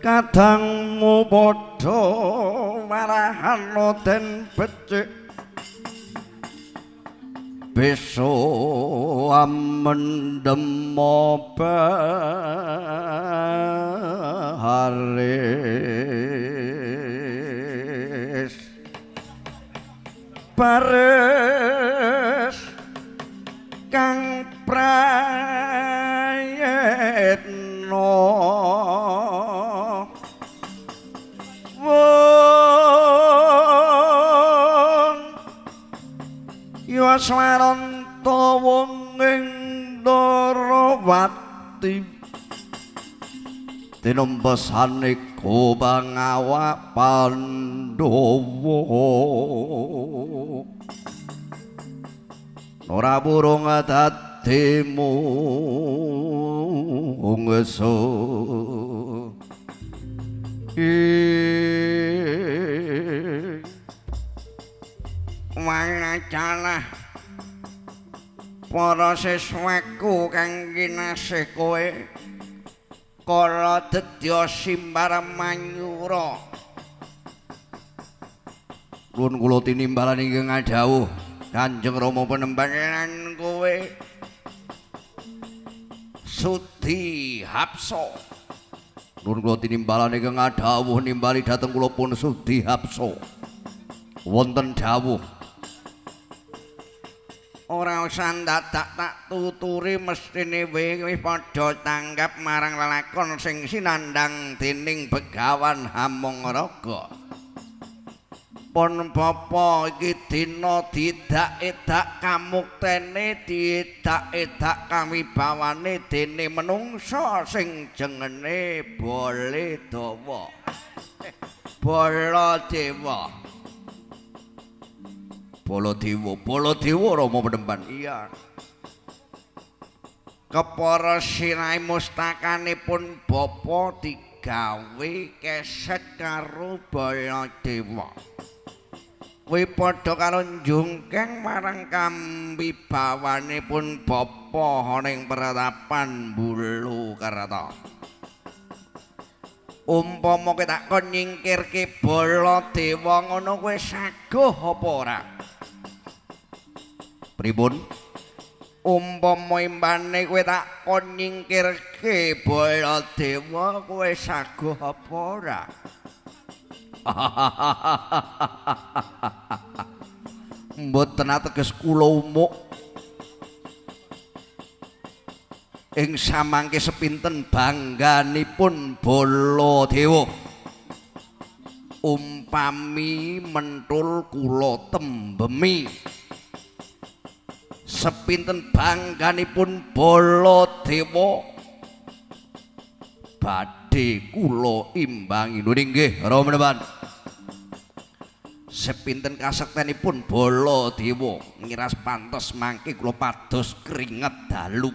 kadangmu padha marahana den becik beso amendem haris pares kang prayetno Yaswaranta wonging Darawati tinembesane Pangawa Pandhawa ora burung dadi mungsu wangacalah para siswaku kang kinasih kowe kala dedya Simbar Manyura nuwun kula tinimbalan ingkang dawuh Kanjeng Rama penembalan kowe Sudi Hapsa nuwun kula tinimbalan ingkang dawuh nimbali dhateng kula pun Sudi Hapsa wonten dawuh ora usah dadak tak tuturi mestine wis padha tanggap marang lelakon sing sinandhang dening Begawan Hamangaraga pun bapa iki dina didak-edak kamuktene didak-edak kamibawane dene menungsa sing jengene Baladewa Baladewa Baladewa Rama Penemban iya kepara sirahe mustakanipun bapa digawe keset karo Baladewa kuwi padha karo njungkeng marang kambibawanipun bapa ning pratapan Bulakarta umpama kowe tak kon nyingkirke Baladewa ngono kowe saguh apa ora pripun umpama imbane kowe tak kon nyingkirke Baladewa kowe saguh apa ora mboten ateges kula umuk ing samangke sepinten bangganipun Baladewa umpami mentul kula tembemi sepinten bangganipun Baladewa badhe kula imbangi nggih Rama Penemban sepinten kasektenipun Baladewa ngiras pantes mangke kula pados keringet dalu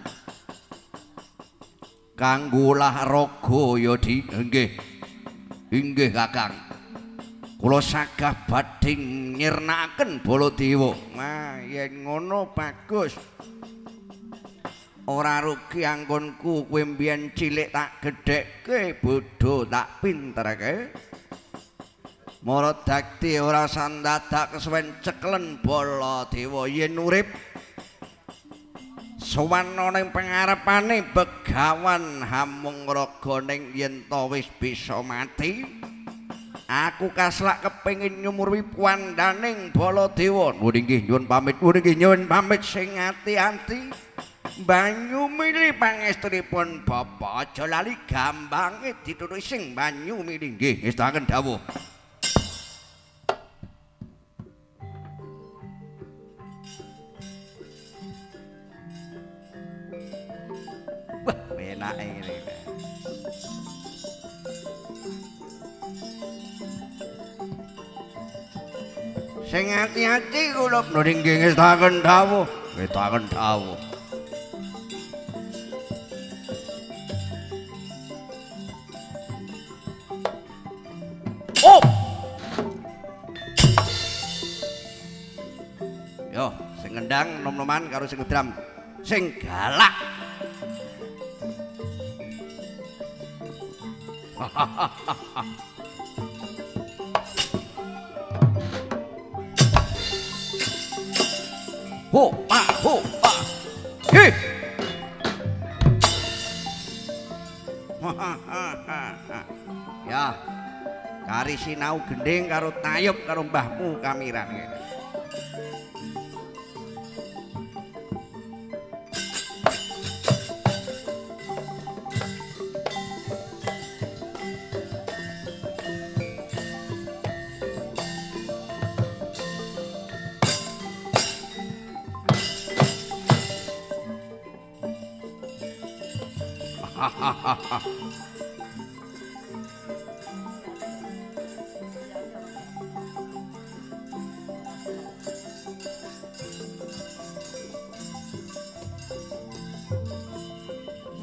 kanggo olahraga ya Di inggih Kakang kula sagah badhe nyirnakaken Baladewa nah yen ngono bagus ora rugi anggonku kowe mbiyen cilik tak gedhekke bodho tak pinterke mara dakti ora sandadak kesuwen ceklen Baladewa yen urip sowan ana ing pangarepane Begawan Hamung Raga ning yen to wis bisa mati aku kaslak kepengin nyumuruhi kuwandaning Baladewa nuwun inggih nyuwun pamit sing ati-ati banyu mili pangestunipun Bapak aja lali gambange ditutuhi sing banyu mili nggih ngestaken dawuh wah penake ngene sing ati-ati kula nggih ngestaken dawuh oh yo sing ngendang nom-noman karo sing ngedram sing galak ho he ya kari sinau gending karo tayub karo mbahmu kamiran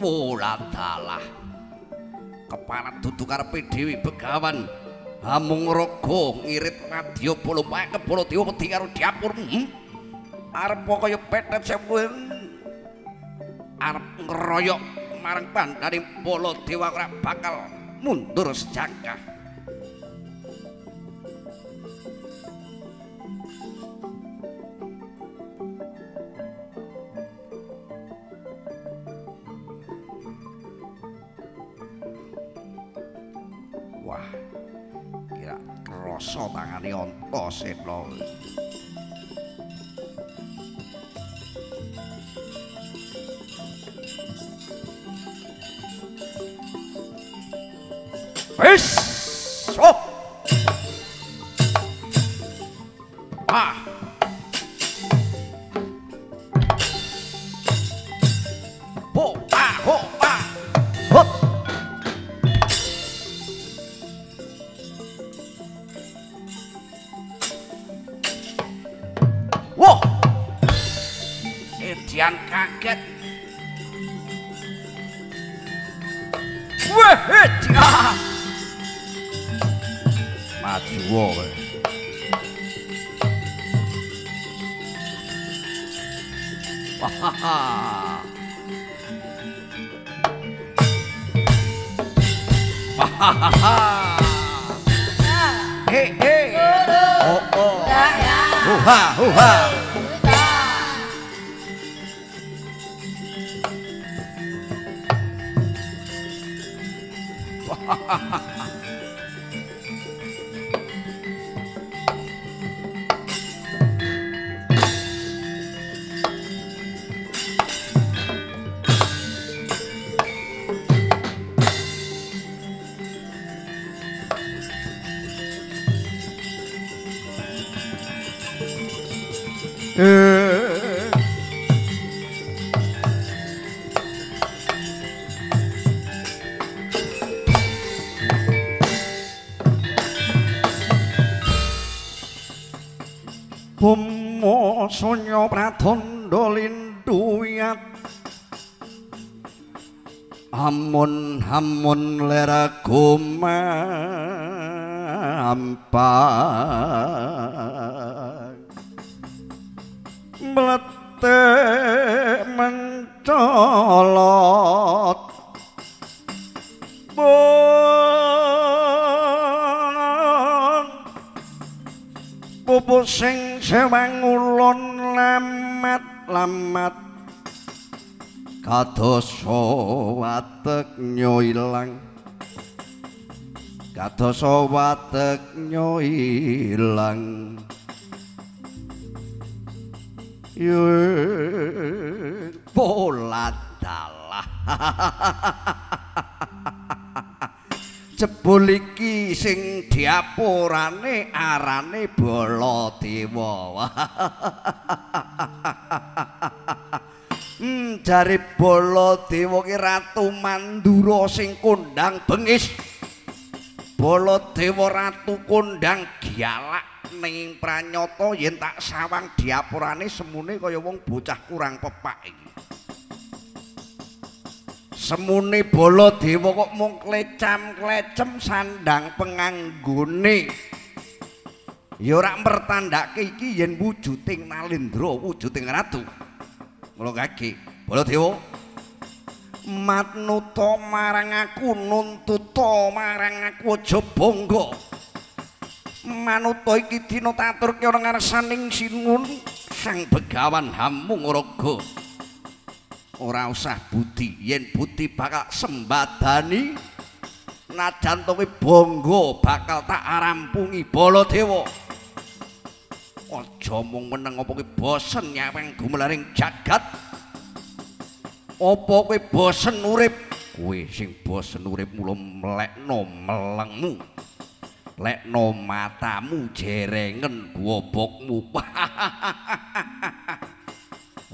Wuladalah keparat dudu karepe Dewi Begawan Hamung Raga ngirit madya Balapakke Baladewa wedi karo dapur arep kaya petet sewu arep ngeroyok marang bandaning Baladewa ora bakal mundur sejangkah wah kira krasa tangane Antasena wis oh ah ho ah ho ah hop wah Edian kaget wah Edian maju wae wah hey oh huha Bomo Sonya Pratandha linduyat hamun leragoma ampak mletek mencolot pupus sing sewang ulun lamat kadosa wateknya ilang kadosa wateknya ilang bola dalah jebul iki sing diapurane arane Baladewa. Jare Baladewa ki ratu Mandura sing kondang bengis. Baladewa ratu kondang gialak ning pranyata yen tak sawang diapurane semune kaya wong bocah kurang pepak iki. Semune Baladewa kok mung klecam-klecem sandang penganggone. Ya ora mertandake iki yen wujuding Nalendra, wujuding ratu. Mula kaki Baladewa matnuta marang aku, nuntuta marang aku aja bangga. Manuta iki dina taturke ora ngarsaning Sinun Sang Begawan Hamungaraga. Ora usah budi, yen budi bakal sembadani najan to kowe bangga bakal tak arampungi Baladewa. Aja mung meneng apa kowe bosen nyawang gumelaring jagat. Apa kowe bosen urip? Kowe sing bosen urip mula mlekno melengmu. Lekno matamu jerengen gobokmu.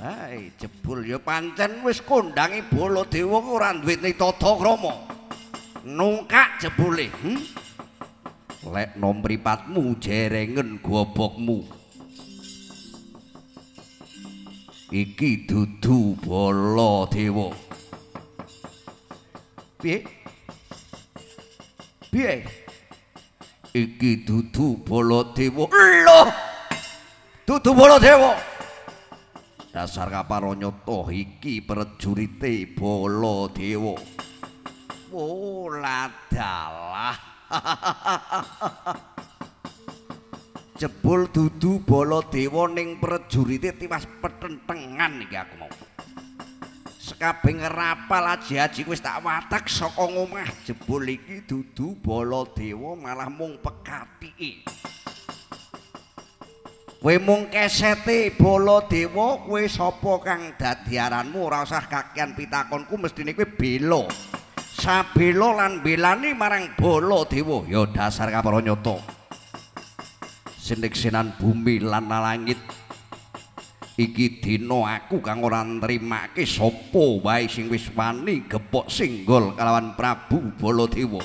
Hai jebul ya pancen wis kondangi Baladewa ku ora duwe tata krama. Nungkak jebule. Lekno mripatmu jerengen gobokmu. Iki dudu Baladewa. Piye? Piye? Iki dudu Baladewa. Lho. Dudu Baladewa. Dasar kaparanyata iki prejurite Baladewa. Oh, ladalah. Jebul dudu Baladewa ning prejurite tiwas petentengan iki aku mau. Sekabeh ngerapal aji-aji wis tak watek saka ngomah. Jebul iki dudu Baladewa malah mung pekatike. Kowe mung kesete Baladewa, kowe sapa kang dadi aranmu? Ora usah kakean pitakonku, mestine kowe bela. Sabela lan belani marang Baladewa. Ya dasar kapranyata. Sinik-sinan bumi lan langit. Iki dina aku kang ora nrimake sapa wae sing wis wani gepok singgol kalawan Prabu Baladewa.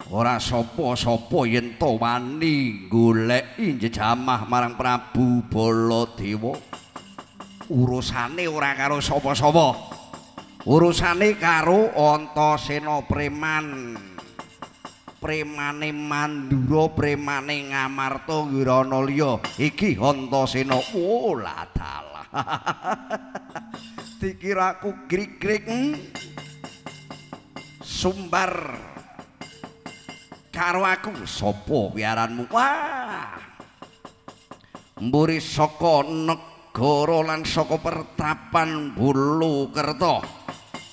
Ora sapa-sapa yen to wani goleki jejamah marang Prabu Baladewa. Urusane ora karo sapa-sapa. Urusane karo Antasena preman. Premane Mandura, premane Ngamarta Wirana liya. Iki Antasena. Oh, ladalah. Dikiraku grik-grik sumbar karo aku. Sapa piaranmu? Wah. Mburi saka negara lan saka pertapan Bulukerta.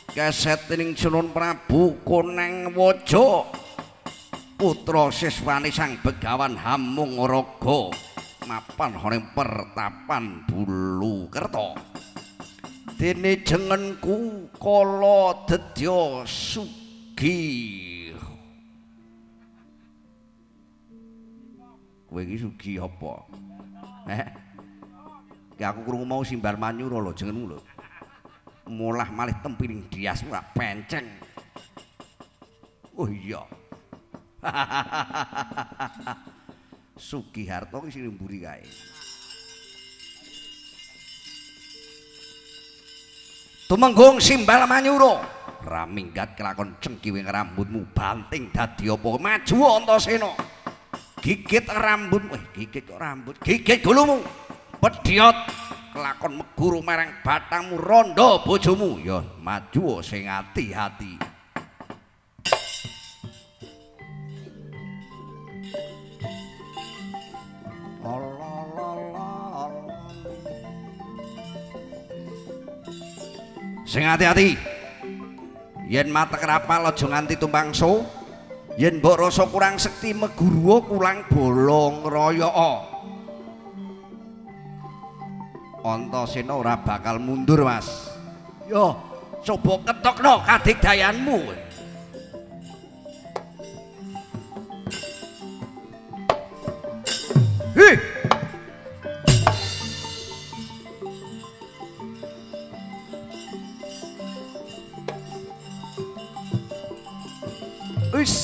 Keseting Sinun Prabu Konengwaja. Putra siswane Sang Begawan Hamungaraga. Mapan ning pertapan Bulukerta. Dene jenenku kala dedya sugih. Kowe iki sugih apa? Ya aku krungu mau Simbar Manyura lho jenengmu lho. Mulah malih tempiring diasmu rak penceng. Oh iya. Sugiharto ki sing mburi kae. Tumenggung Simbal Manyura. Raminggat kelakon cengkiwing rambutmu banting dadi apa? Maju Antasena. Gigit rambut, gigit kok rambut, gigit gulumu, pediot kelakon meguru marang batangmu rondo bojomu ya maju sing hati-hati. Sing hati-hati. Yen matek rapal aja nganti tumpangso. Yen mbok rasa kurang sekti meguru kulang bolong royoo. Antasena ora bakal mundur, Mas. Yo, coba ketokno kadigdayanmu. Hi. Wis.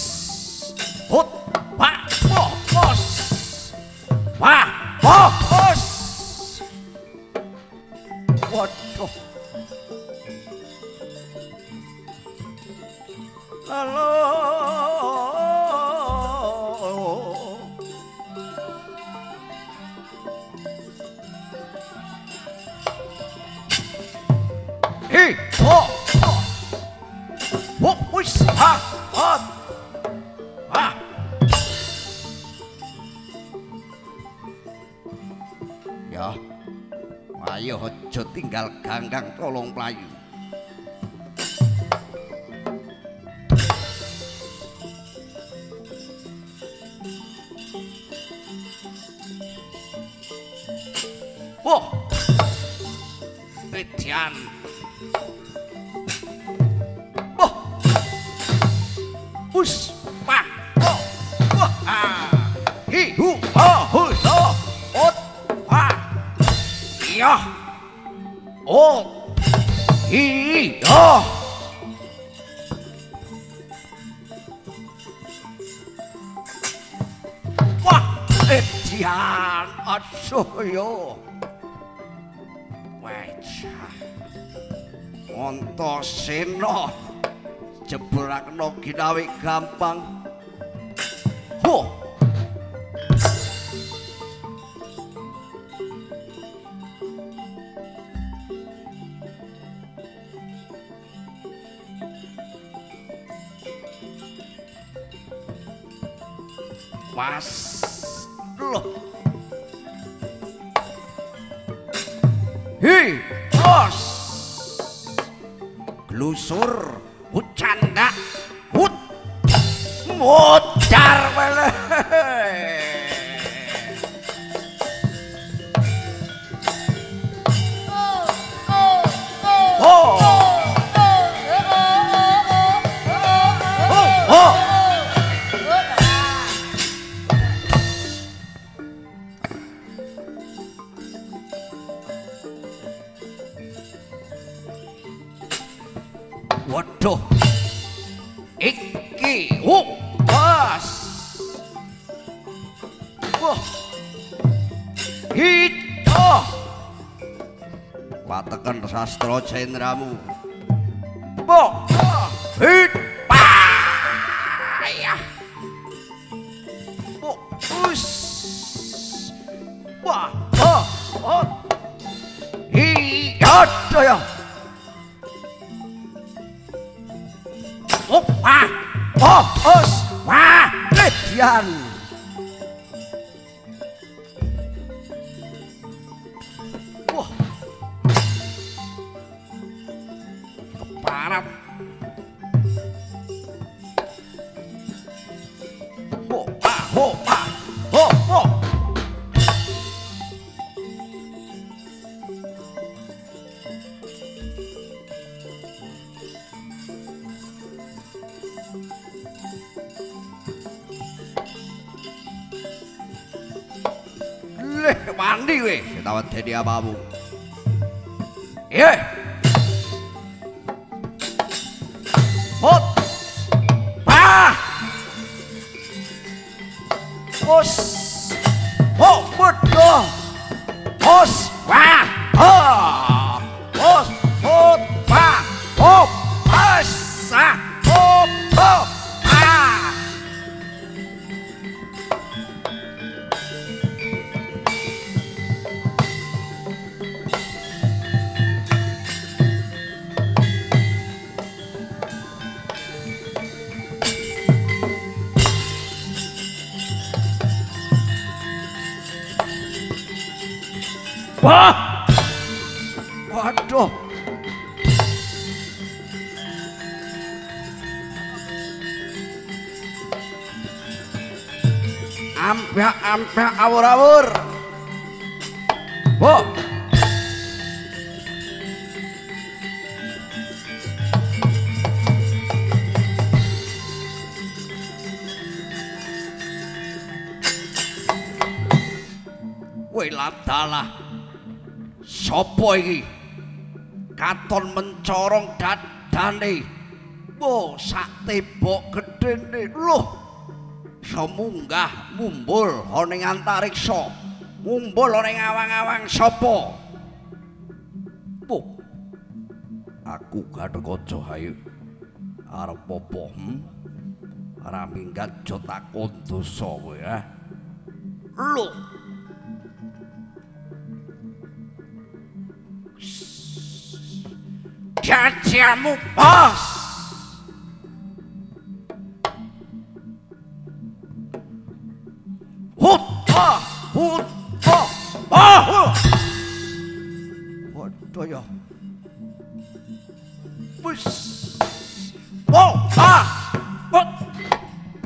Hot. Wah, bos. Wah, bos. Waduh. Halo. Hei, oh. Oh, wis, ha, ha. Ah. Ya. Ayo aja tinggal ganggang tolong playu. Oh. Petian. Oh. Us. Pa. Oh. Wah. Ah. Hi hu ho hu so. Ot. Pa. Ya. Oh. Hi. Oh. Wah. Petian. Aduh yo. Antasena jebrakno ginawe gampang. Ho. Mas loh. Hei, bos. Glusur hucanda hut modar wele. Waduh, iki, bos, wah, hito, watekan sastra cendramu, bo, hit, payah, bo, us, wah, hiyot, ya. Oh, wah, oh, us, wah, Petian. Wah, keparat. Oh, ah, oh, ah, oh, oh. Mandi weh, kita wedi apamu. Iya. Hot. Bah. Os. Oh, betul. Os. Wah. Oh. Os. Hot. Bah. Oh. Asa. Oh. Oh. Ah. Wah! Waduh. Ampek awur-awur. Wah. Kowe ladalah sapa iki? Katon mencorong dadane. Wo sak tembok gedene. Loh. Semunggah mumbul ana ing antariksa. Mumbul ana ing awang-awang sapa? Wo. Aku Gatotkaca hayu. Arep apa? Ora minggat aja takon dosa kowe ya. Loh. Jajamu bos. Waduh ya. Wis. Oh, ah. What?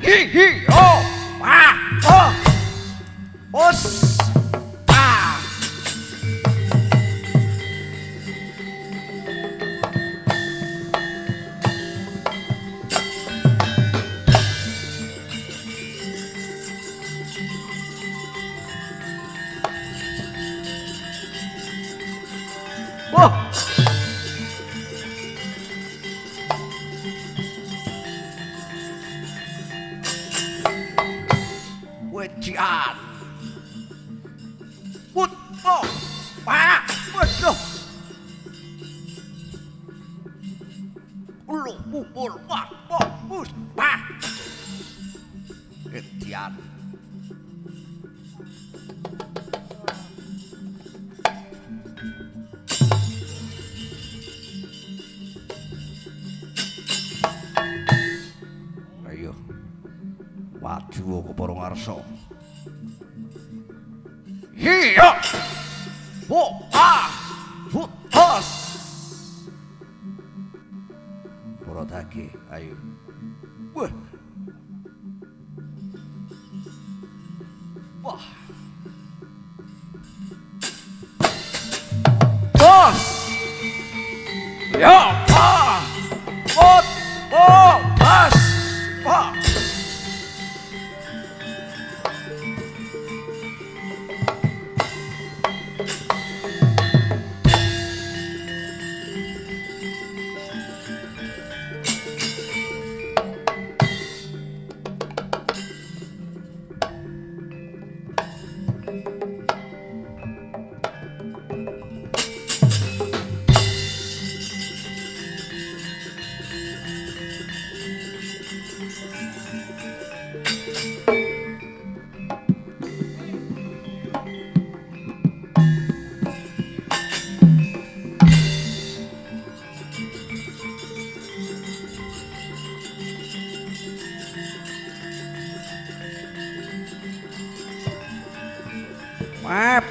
Hi, oh. Ah, oh. Os. Ah. Oh. Wejian. Put. Oh. Pak. Waduh. Lu mumpul. Wah. Oh. Bus. Pak. Wejian. Maju aku para ngarsa. Iya. Wo ah. Putus. Para dage, ayo. Wah. Wah. Bos. Ya, ah. Bot. Oh, bos. Wah.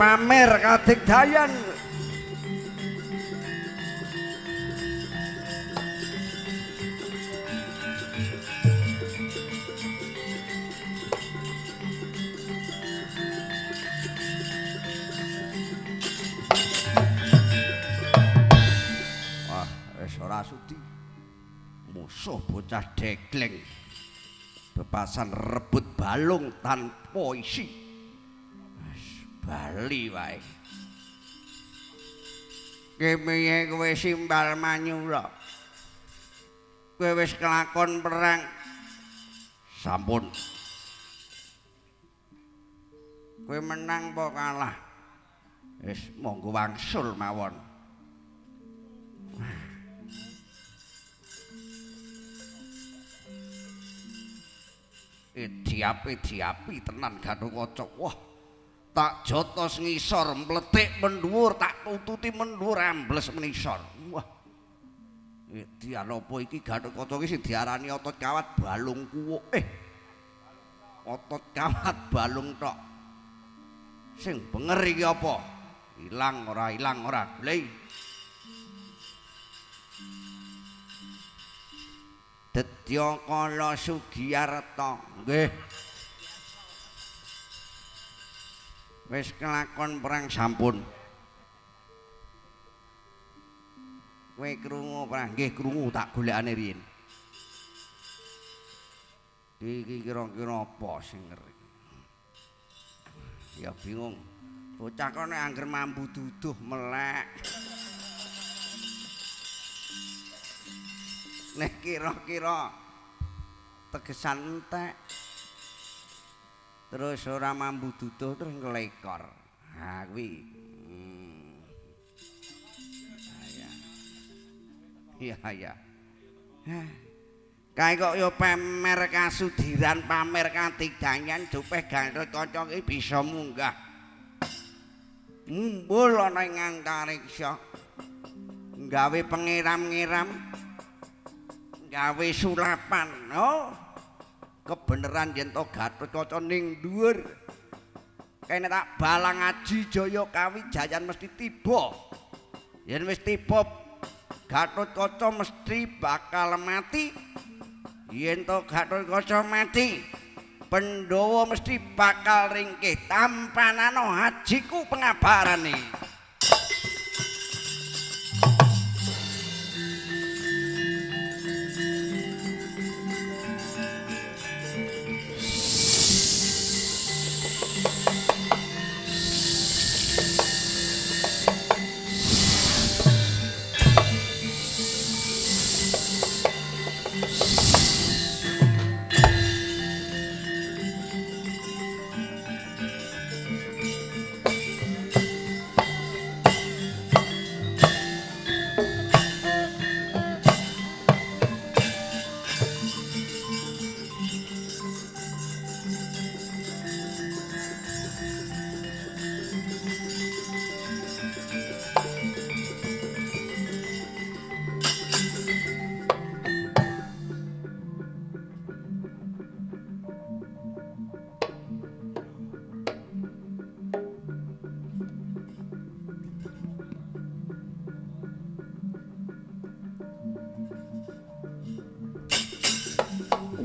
Pamer kadigdayan. Wah, wis ora sudi. Musuh bocah degleng. Bebasan rebut balung tanpa isi. Bali wae. Kepiye kowe simbal manyura? Kowe wis kelakon perang. Sampun. Kowe menang apa kalah? Wis monggo wangsul mawon. Diapi tenan Gatotkaca. Wah. Tak jotos ngisor mletik mendhuwur tak tututi mendhuwur ambles menisor. Wah. Dian apa iki Gatotkaca iki sing diarani otot kawat balung kuwuk. Otot kawat balung tok. Sing benger iki apa? Ilang ora boleh. Dedya Kala Sugiyarta nggih. Wis kelakon perang sampun. Kowe krungu perang nggih krungu tak golekane riyin. Iki kira-kira apa sing ngeri. Ya bingung. Bocah kene angger mambu duduh melek. Nek kira-kira tegesan entek. Terus ora mambu duduh terus nglekor. Ha kuwi. Iya. Kae kok yo pamer kasudiran, pamer katidanyan dupeh Gatot Kaca iki bisa munggah. Mumbul ana ing antariksa. Gawe pengiram-ngiram. Gawe sulapan. Oh. Kebeneran yen to Gatot Kaca ning dhuwur. Kene tak balang Aji Jaya Kawijayan mesti tiba. Yen wis tiba Gatot Kaca mesti bakal mati. Yen to Gatot Kaca mati, Pandhawa mesti bakal ringkih. Tampanana hajiku pengabarane.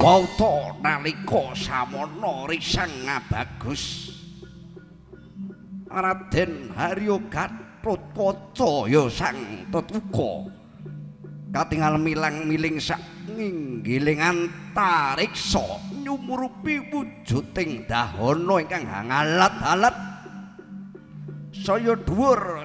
Wauta nalika samono risang ngabagus Raden Harya Gatot Kaca ya sang tetuka katingal milang-miling sak nginggiling antariksa nyumurupi wujuding dahana ingkang hangalat-alat saya dhuwur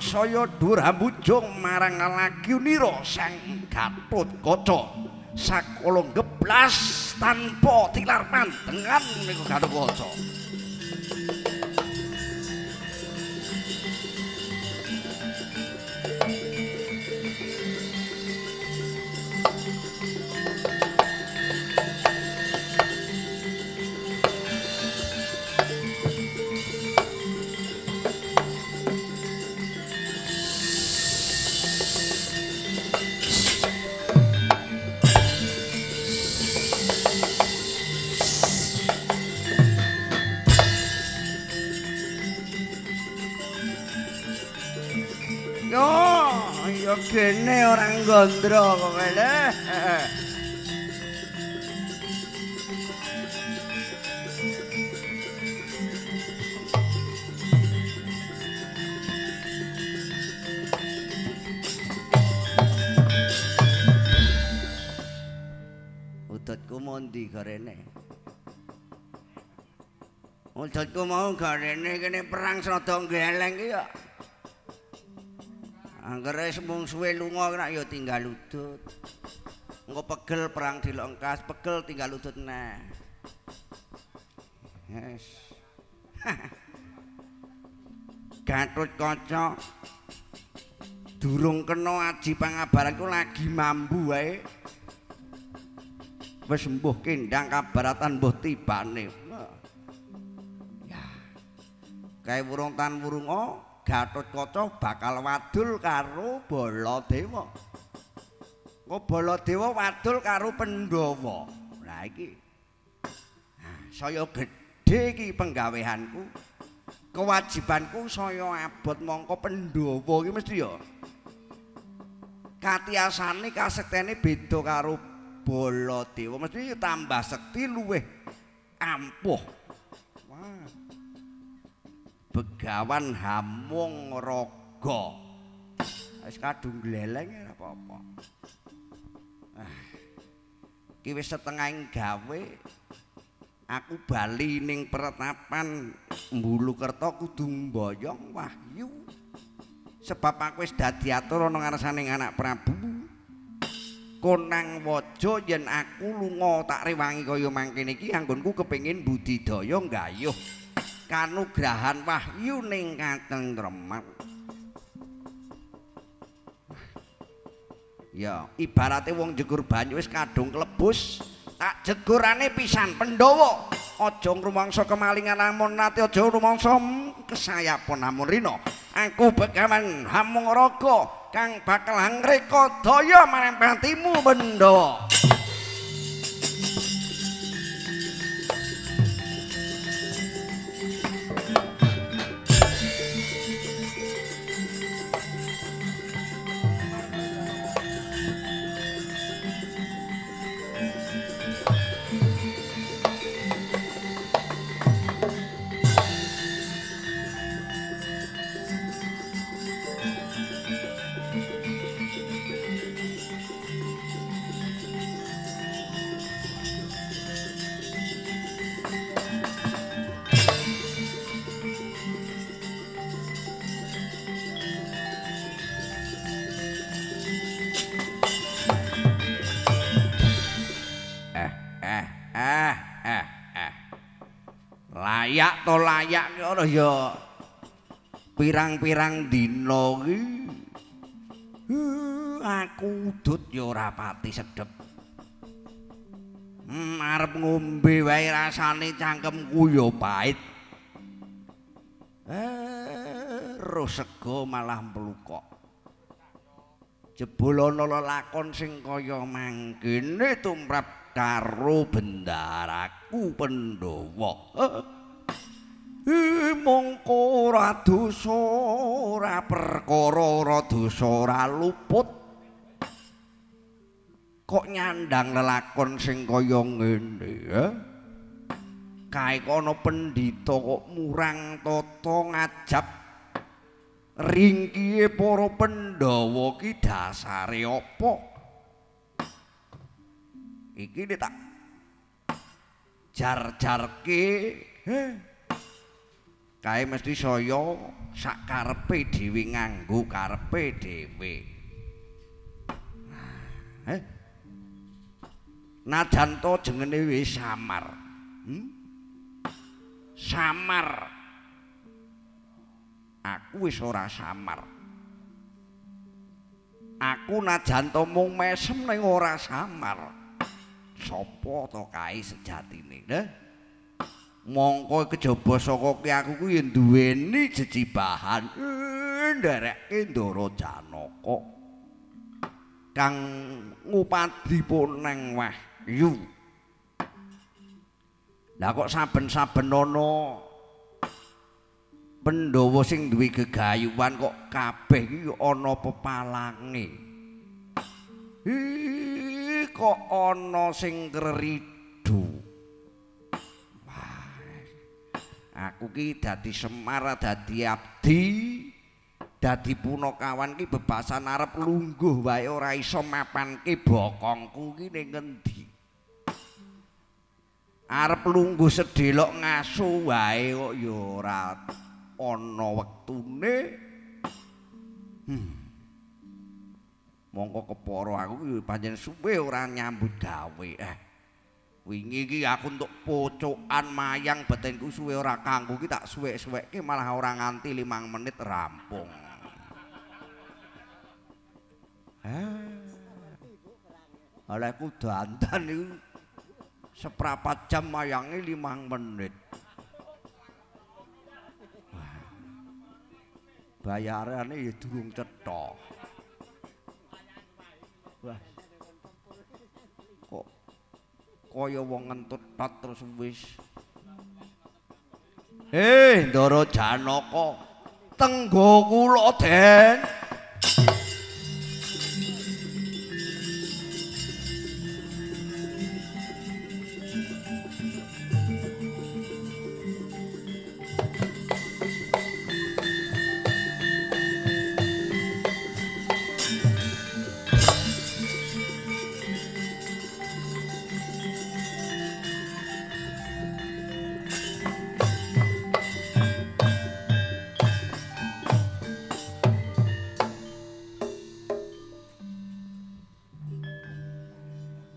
hambujung marang lagyunira sang Gatot Kaca sakala geblas tanpa tilar pandengan niku Gatot Kaca. Ya kene orang gondro kok kene. Udutku mondi garene. Udutku mau garene kene perang Srada Geleng ki ya. Anggere sembung suwe lunga kena ya tinggal udut. Engko pegel perang dilongkas, pegel tinggal udut neh. Yes. Gatot Kaca durung kena aji pangabaran ku lagi mambu wae. Wis mbuh kendang kabaratan mbuh tibane. Ya. Kae wurung tan wurunga Gatot Kaca bakal wadul karo Baladewa. Kok Baladewa wadul karo Pandhawa. Lah iki. Nah, saya gedhe iki penggaweanku. kewajibanku saya abot mongko Pandhawa iki mesti ya katiasane kasektene beda karo Baladewa mesti tambah sekti luweh ampuh. Wah. Begawan Hamung Raga. Wis kadung gleleng ora apa-apa. Ki wis setengahing gawe aku bali ning Pratapan Mbulukerta kudu mboyong wahyu. Sebab aku wis dadi atur ana ngarsaning anak Prabu. Konang waja yen aku lunga tak rewangi kaya mangkene iki anggonku kepengin budidaya nggayuh kanugrahan wahyu ning katentreman. Ya, ibarate wong jegur banyu wis kadung klebus, tak jegurane pisan Pandhawa. Aja ngrumangsa kemalingan namun nate aja rumangsa kesayapon namun rina. Aku Begawan Hamung Raga kang bakal ngreka daya marang patimu Pandhawa. Layak to layak ora ya pirang-pirang dina iki aku udut ya ora pati sedep. Arep ngombe wae rasane cangkemku ya pait. Roh sego malah mplukok. Jebul ana lelakon sing kaya mangkene tumrap karo bendaraku Pandhawa. Mongko ora dosa, ora perkara, ora dosa, ora luput. Kok nyandang lelakon sing kaya ngene ya? Kae kono pendhita kok murang tata ngajab ringkihe para Pandhawa ki dasare apa? Iki tak jar-jarke kae mesti saya sak karepe dhewe nganggo karepe dhewe. Najan to jengene wis samar. Samar. Aku wis ora samar. Aku najan to mung mesem ning ora samar. Sopo to kae sejatine, mongko kejaba saka ki aku ku yen duweni jejibahan nderekke Ndara Janaka kang ngupadi poneng wahyu. Lah kok saben-saben ana Pandhawa sing duwe gegayuhan kok kabeh iki ana pepalange. Kok ana sing kreridu. Aku ki dadi Semar, dadi abdi, dadi Punakawan ki bebasan arep lungguh wae ora iso mapanke bokongku ki ning ngendi. Arep lungguh sedelok ngaso wae kok ya ora ana wektune. Mongko kepara aku ki pancen suwe ora nyambut gawe. Wingi iki aku untuk pocokan mayang batinku suwe ora kanggo ki tak suwek-suwekke malah ora nganti 5 menit rampung. Olehku dandan iku seprapat jam mayange 5 menit. Bayarane ya durung cetha. Wah. Kok kaya wong ngentut tat terus wis. Ndara Janaka tenggo kula Den.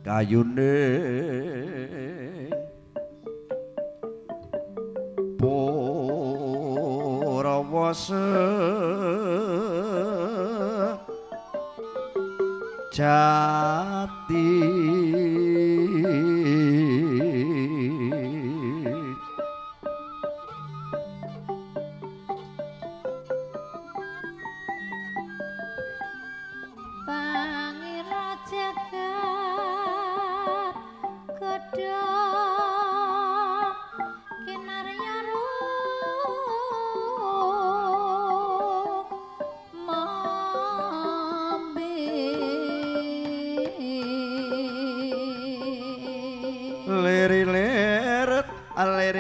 Kayune Purawasa jati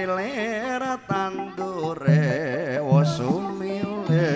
lir tandure wasumile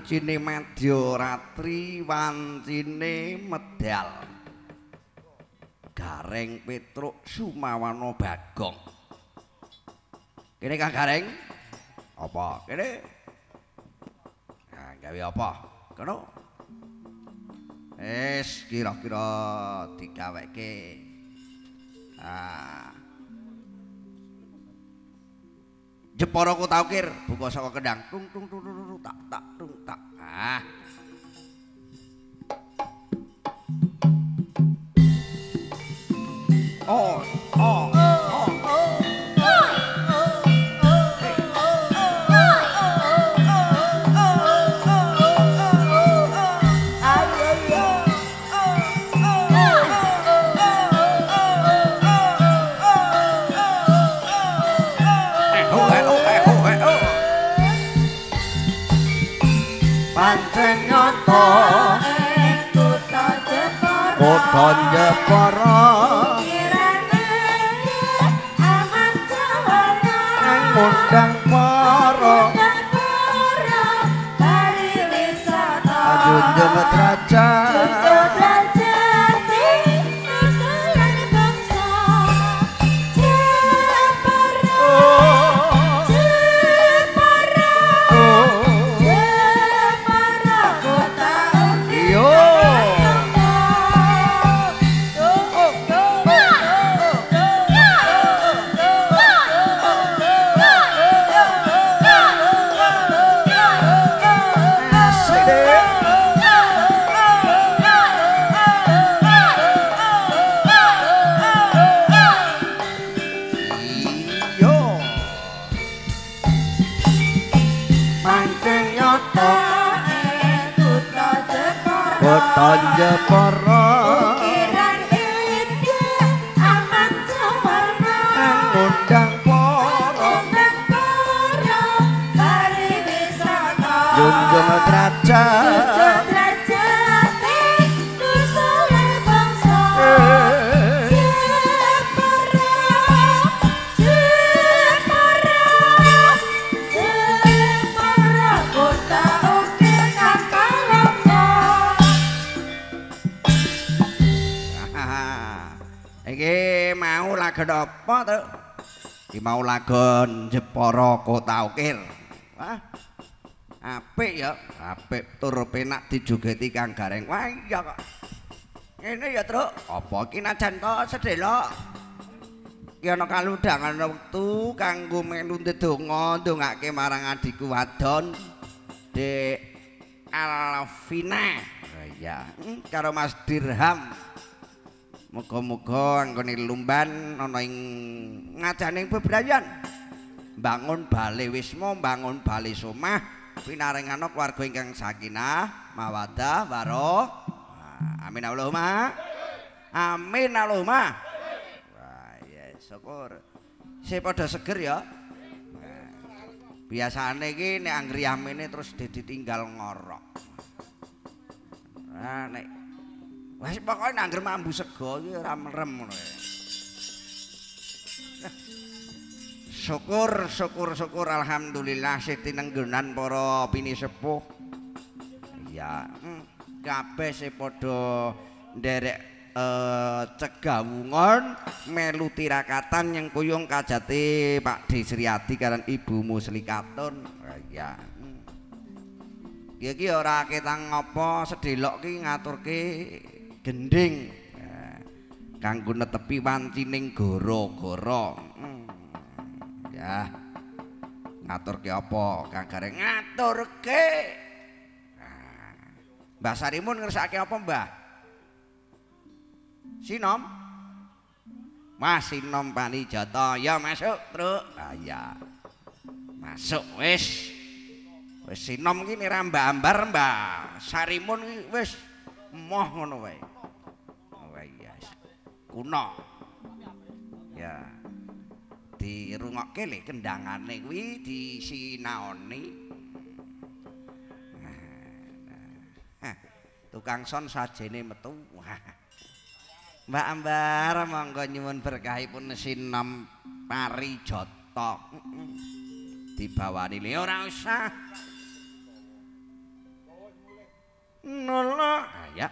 wancine Madya Ratri wancine medal Gareng Petruk Sumawana Bagong. Kene Kang Gareng apa kene nah gawe apa kono kira-kira digaweke Jepara Kutaukir buka saka kendang tung tung tung tung tak tak tung tak. Oh. Pancen nyata kutha Jepara ngundang para junjung derajat Kota Jepara Ukiran indah amat sawarna ngundang para pariwisata junjung derajat nusule bangsa Jepara kota ukir kapalonggo iki mau lagon apa to? Iki mau lagon Jepara Kota Ukir. Wah. Apik ya, apik tur penak dijogeti Kang Gareng. Wah iya kok. Ngene ya, Truk. Apa iki najan to sedelok? Ki ana kaludhangan wektu kanggo melu ndedonga ndongake marang adikku wadon Dek Alvina. Ya, karo Mas Dirham. Muga-muga anggone lumban ana ing ngajaning bebrayan. Bangun bale wisma, bangun bale somah, pinaringana keluarga ingkang sakinah, mawaddah, warahmah. Amin Allahumma. Amin Allahumma. Wah, ya syukur. Sing padha seger ya. Biasane iki nek anggere amene terus ditinggal ngorok. Nah, nek wis pokoke nangger mambu sego iki ora merem ngono ya. Syukur alhamdulillah setinenggenan para bini sepuh. Ya, kabeh se padha nderek cegawungan melu tirakatan yang kuyung kajate Pak Desriadi karan Ibu Muslikatun. Ya. Iki ora ketang apa sedelok ki ngaturke gending kanggo netepi wancining gara-gara. Ya. Ngaturke apa Kang Gareng? Ngaturke. Mbah Sarimun ngersake apa, Mbah? Sinom? Mas Sinom Panijata. Ya masuk, Truk. Ah ya. Masuk wis. Wis Sinom ki nirambah-ambar, Mbah. Sarimun ki wis moh ngono wae. Oh iya. Kuno. Ya. Dirungokke le kendangane kuwi disinaoni. Tukang son sajene metu. Mbak Ambar monggo nyuwun berkahipun Sinom Parijata. Dibawani le ora usah. Nolo. Ya.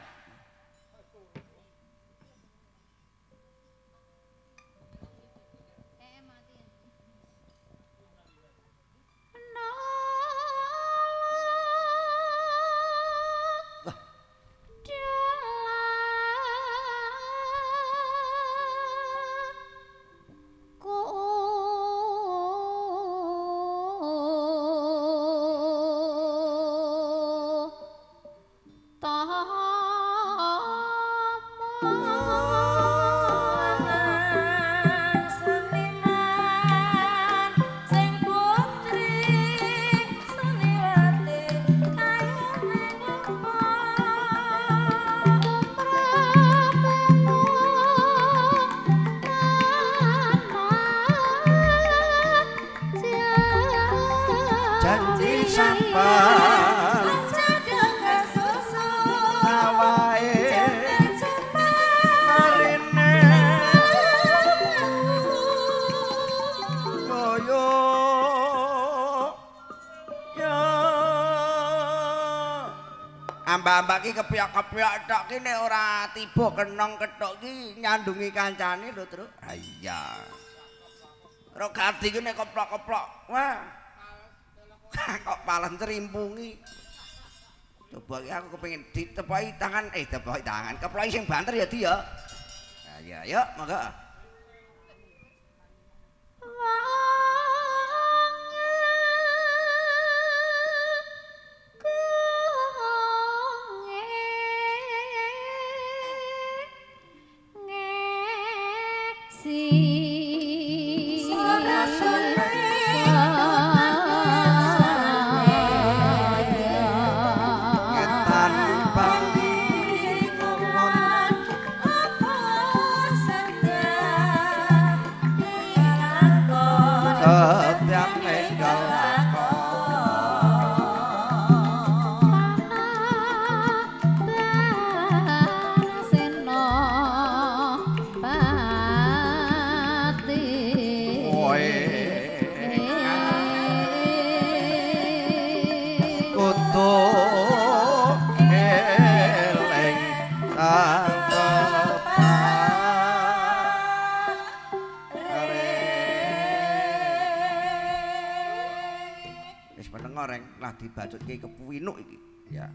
Mbak-mbak ki kepiak-kepiak tok ki nek ora tiba kenong kethuk ki nyandungi kancane lho, Truk. Ha iya. Rogati ki nek keplok-keplok. Wah. Kok palen terimpungi. Coba ki aku kepengin ditepoki tangan, tepoki tangan. Keploki sing banter ya, Di ya. Ha iya, yuk, monggo. enggal lah dibacutke kepuwinuk iki ya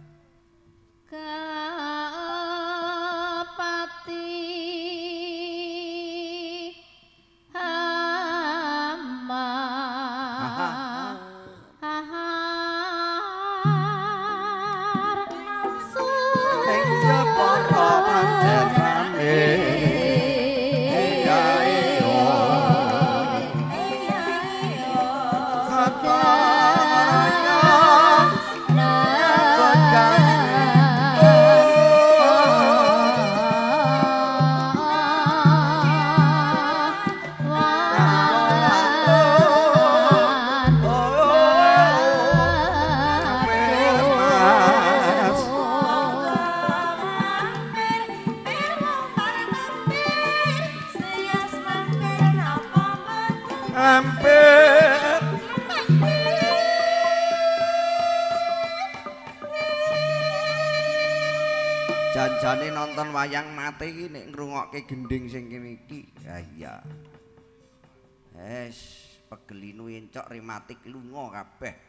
Kapati hama ing jepara panjenengane janjane nonton wayang mati iki nek ngrungokke gending sing kene iki. Ha iya. Pegelinu encok rematik lunga kabeh.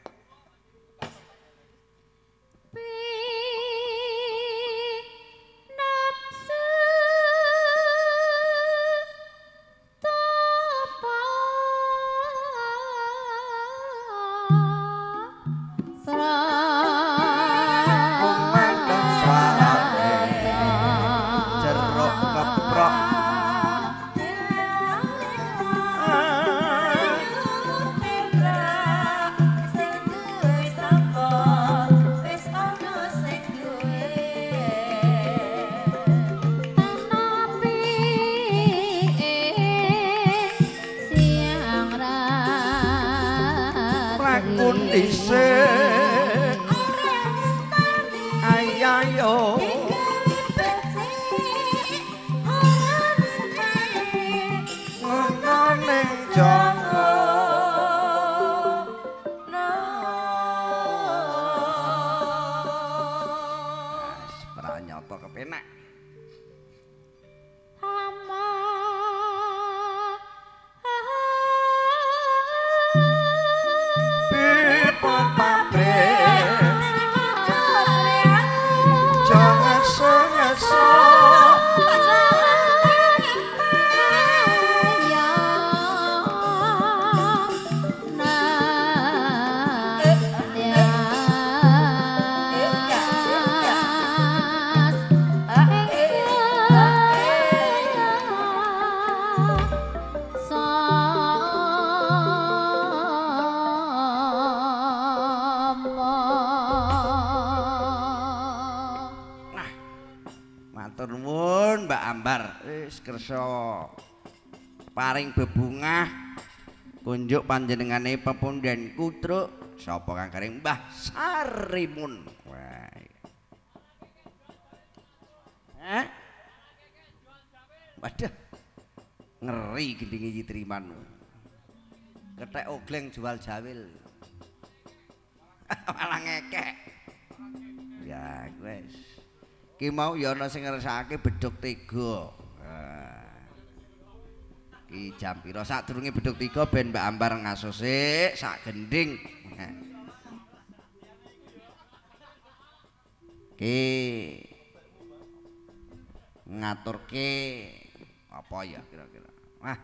Ayayo ning jaga pranyata kepenak Mbak Ambar wis kersa paring bebungah kunjuk panjenengane pepundhenku truk sapa kang karing Mbah Sarimun. Waduh ngeri gendinge iki triman kethek ogleng jual jawil malah ngekek ya wis ki mau ya ana sing ngersakake bedhug 3. Ki jam pira sadurunge bedhug 3 ben Mbak Ambar ngasose sak gending. Ki ngaturke apa ya kira-kira. Wah.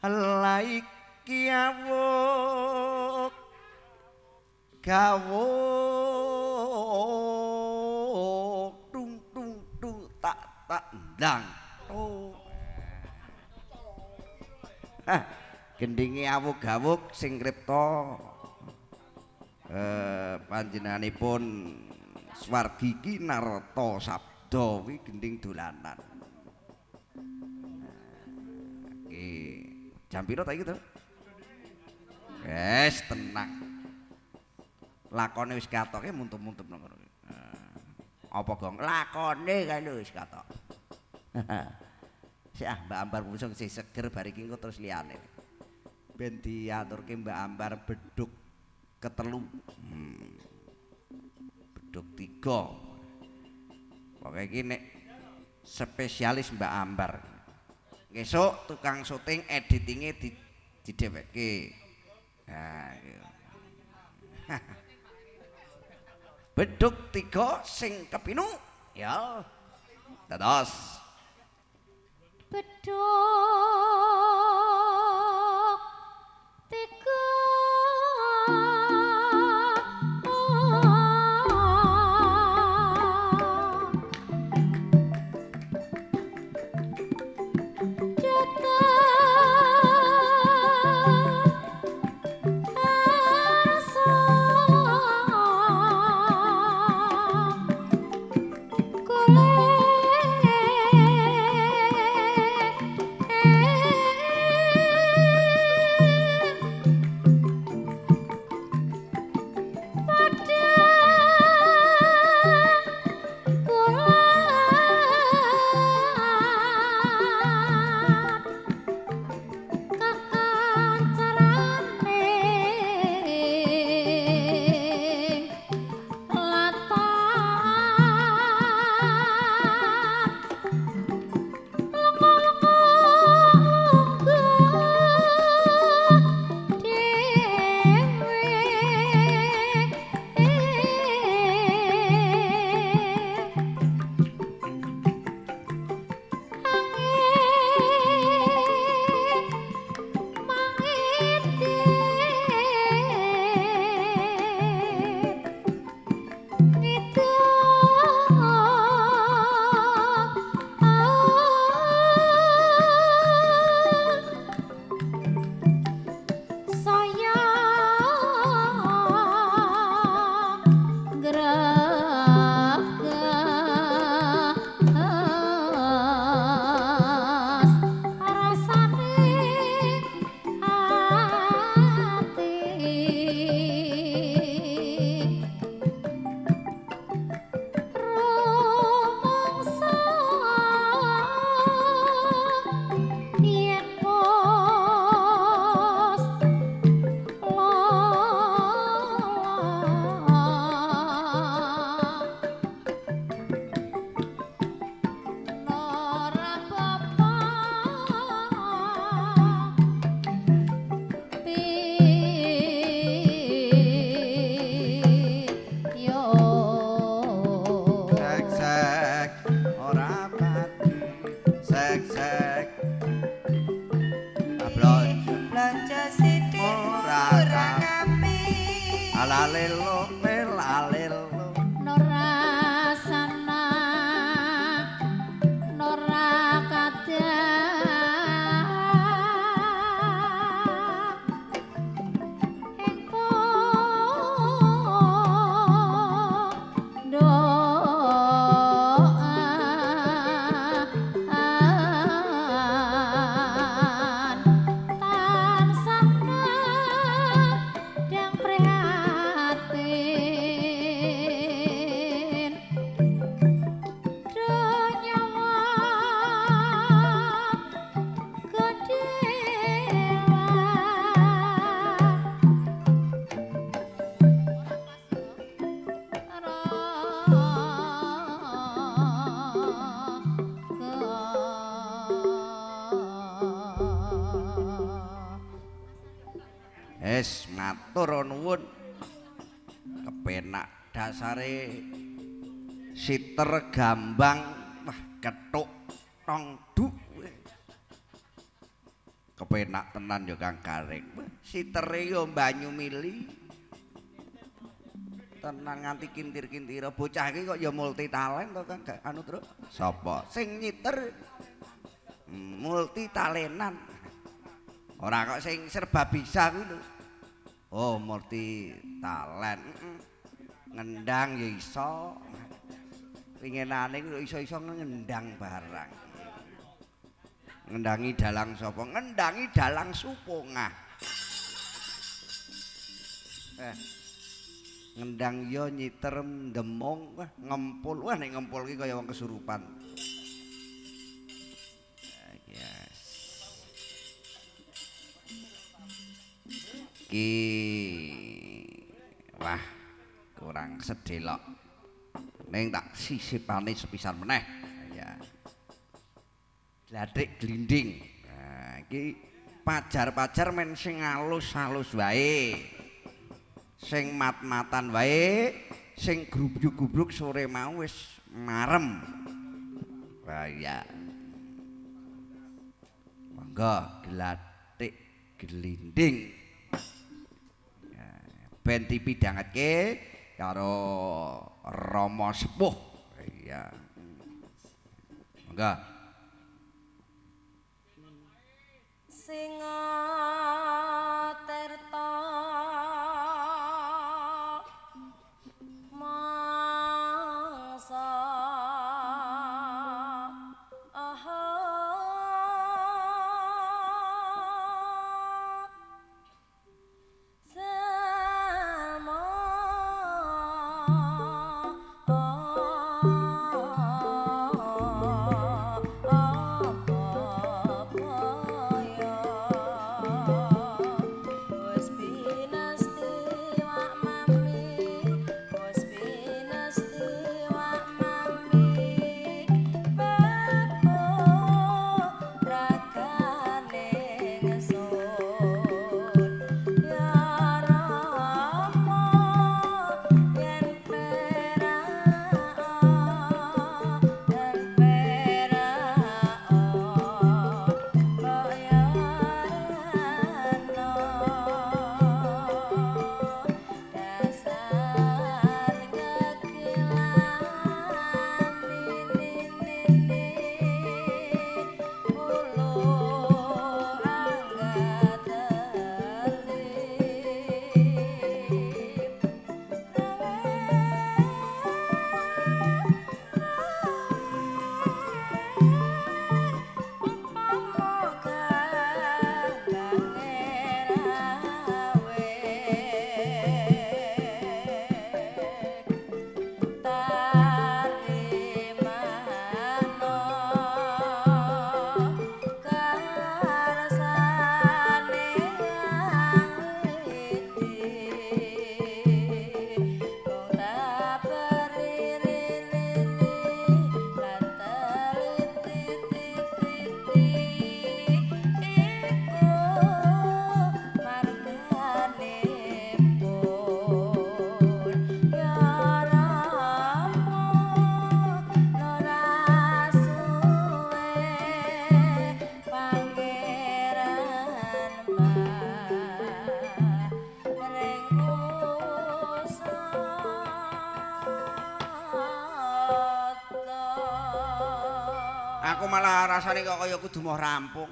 Allah iki awuk gawuk tung tung tung tak ndang gendinge awuk gawuk sing kripta panjenenganipun Swargiki Narta Sabda kuwi gending dolanan. Jam piro ta iki to? Wes tenang. Lakone wis katoke muntup-muntup nang ngono. Apa gong lakone kae lho wis katok. Sik Mbak Ambar musuh sing seger bar iki engko terus liyane. Ben diaturke Mbak Ambar beduk ketelu. Beduk 3. Pokoke iki nek spesialis Mbak Ambar. Besok tukang syuting editinge didhewekke. Nah, beduk 3 sing kepinu ya dados beduk 'Wis matur nuwun. Kepenak dasare siter gambang wah kethuk tongduk. Kepenak tenan ya Kang Garing. Sitere ya banyu mili. Tenan nganti kintir-kintira bocah iki kok ya multi talent to Kang anu Truk. Sapa sing nyiter multi talentan. Ora kok sing serba bisa kuwi lho. Oh, multi talent. Ngendang ya iso. Winginane ku iso-iso ngendang barang. Ngendangi dalang sapa? Ngendangi dalang Supongah. Ngendang yo nyiter ndemong wah ngempul wah nek ngempul ki kaya wong kesurupan. Yes. Ki wah kurang sedelok. Ning tak sisipane sepisan meneh. Ya. Glathik glinding. Nah, iki pajar-pajar men sing alus-alus wae. Sing mat-matan wae, sing grubyuk-gubruk sore mau wis marem. Wah ya. Monggo glathik glinding. Ya, ben dipidhangetke karo Rama Sepuh. Iya. Monggo. Singa terta mangsa Aku malah rasane kok kaya kudu mau rampung.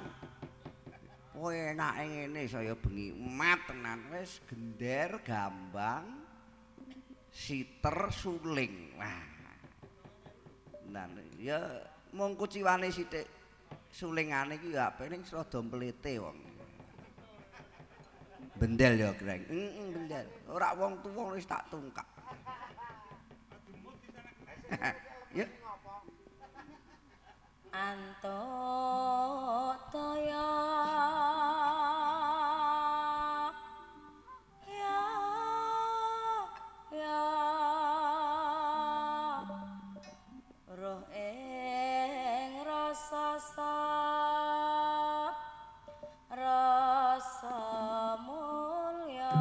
Oh enake ngene saya bengi mat tenan wis gender gambang siter suling. Wah. Nah ya mung kuciwane sithik sulingane iki ya pening rada mlete wong. Bendel ya, Greng. Bendel. Ora wong tuwa wis tak tungkak. Ya. Antuk toya ya ya roh ing rasa rasa mulya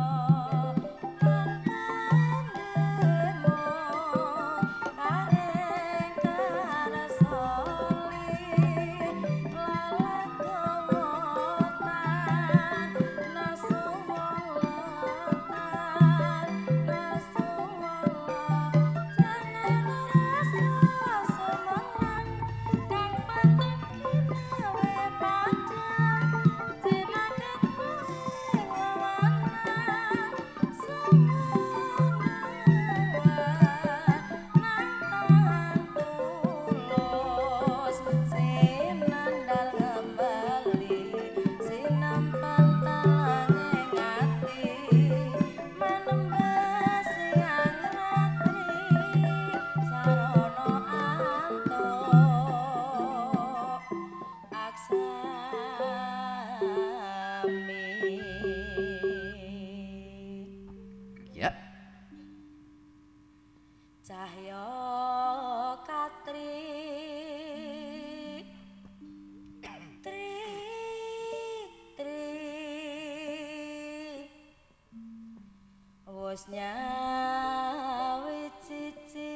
wis nyawi cici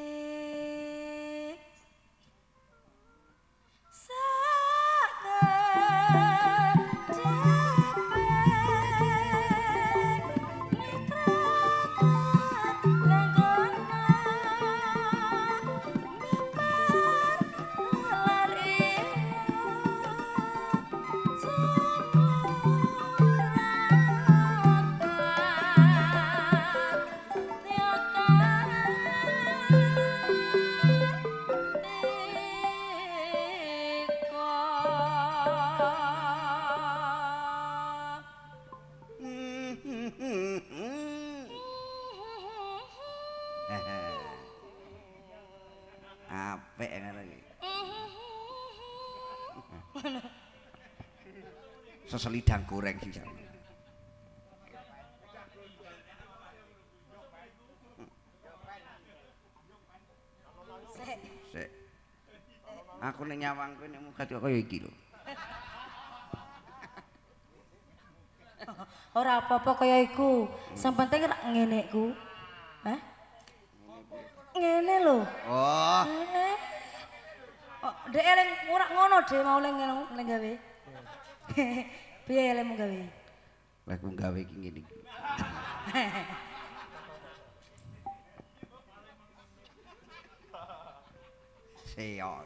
Apik ngono iki. Seselidang goreng sih. Sik. Aku ning nyawangku nek muga kaya iki lho. Ora apa-apa kaya iku. Sing penting rak ngene iku. Hah? Ngene lho. Oh. Oh, dek eling ora ngono dek mau leng gawe. Piye elemu gawe? Lah ku gawe iki ngene iki. Seyo.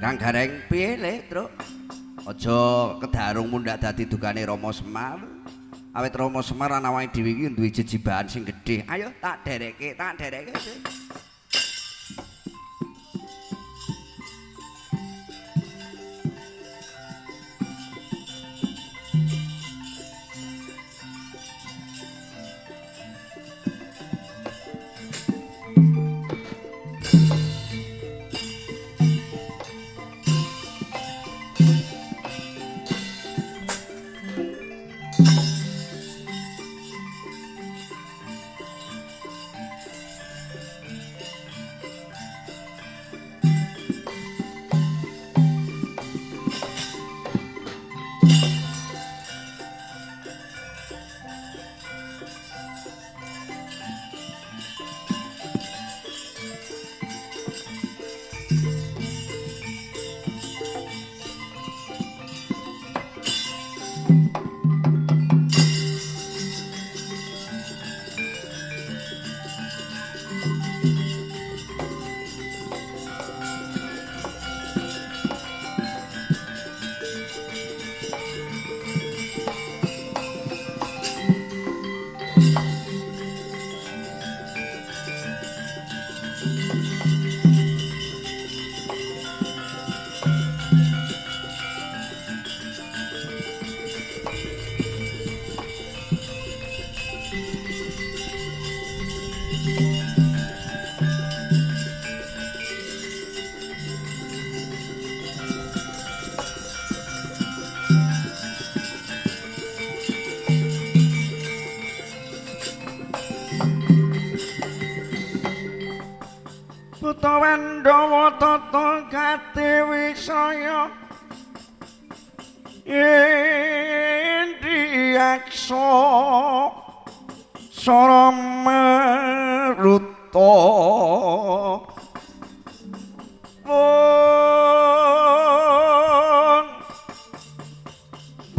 Kang Gareng piye le, Truk? Aja kedarung mundhak dadi dukane Rama Semar. Awit Rama Semar ana awake dhewe iki duwe jejibahan sing gedhe. Ayo tak dereke. Wandawa tata kate wisaya endi aksa sara maruta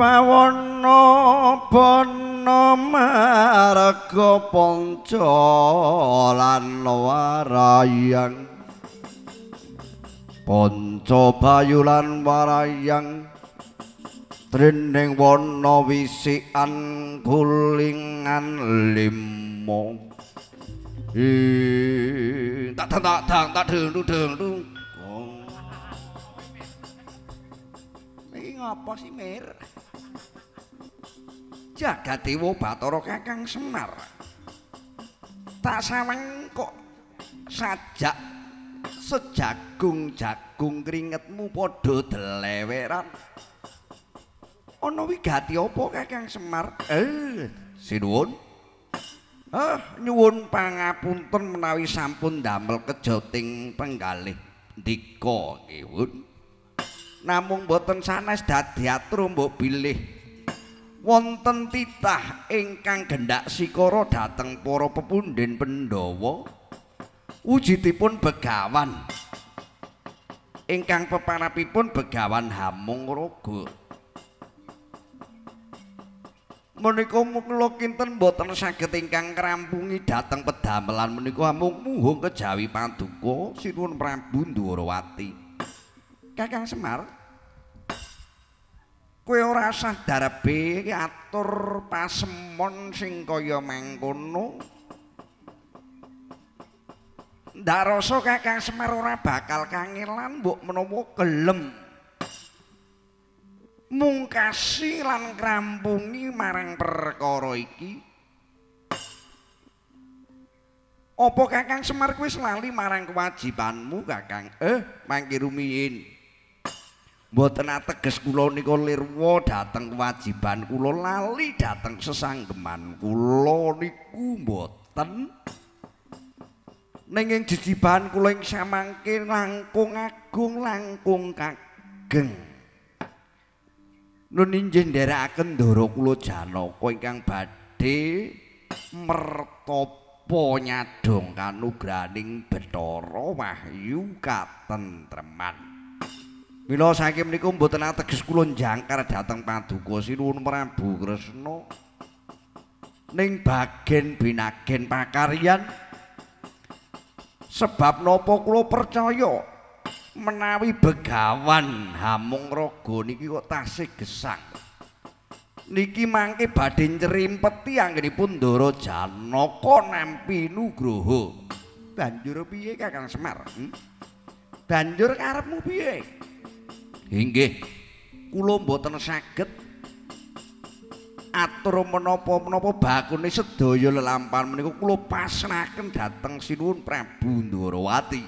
pawana bana marga panca lan warayang panca bayu lan warayang Trending wana wisikan kulingan limo. Tak deng. Iki ngapa sih Mir? Jagadewa Bathara Kakang Semar. Tak sawang kok sajak sejagung-jagung keringetmu padha deleweran. Ana wigati apa Kakang Semar? Sinuwun. Nyuwun pangapunten menawi sampun damel kejoting penggalih ndika nggih. Namung boten sanes dadi atur mbok bilih wonten titah ingkang gendhak sikara dhateng para pepundhen Pandhawa. Wujudipun begawan ingkang pepanapipun begawan Hamungaraga. Menika kula kinten boten saged ingkang ngrampungi dhateng pedamelan menika amung muhung kejawi paduka sinuwun Prabu Ndwarawati. Kakang Semar, kowe ora usah darebe atur pasemon sing kaya mangkono. Ndak rasa Kakang Semar ora bakal kangelan mbok menawa gelem mungkasi lan ngrampungi marang perkara iki. Apa Kakang Semar kuwi lali marang kewajibanmu Kakang? Mangke rumiyin. Mboten ateges kula nika lirwa dhateng kewajiban kula lali dhateng sesanggeman kula niku mboten. Nanging jejiban kula ing samangke langkung agung langkung kageng. Nun injih nderekaken ndara kula Janaka ingkang badhe mertapa nyadong kanugraning Bathara Wahyu katentreman. Mila saking menika mboten ateges kula njangkar dhateng paduka sinuwun Prabu Kresna ning bagen binagen pakaryan. Sebab napa kula percaya menawi begawan Hamungaraga niki kok tasih gesang. Niki mangke badhe nyrimpeti anggenipun Ndara Janaka nampi nugraha. Banjur piye Kakang Semar? Banjur karepmu piye? Inggih, kula mboten saged atur menapa-menapa bakune sedaya lelampahan menika kula pasrahaken dhateng sinuwun Prabu Ndwarawati.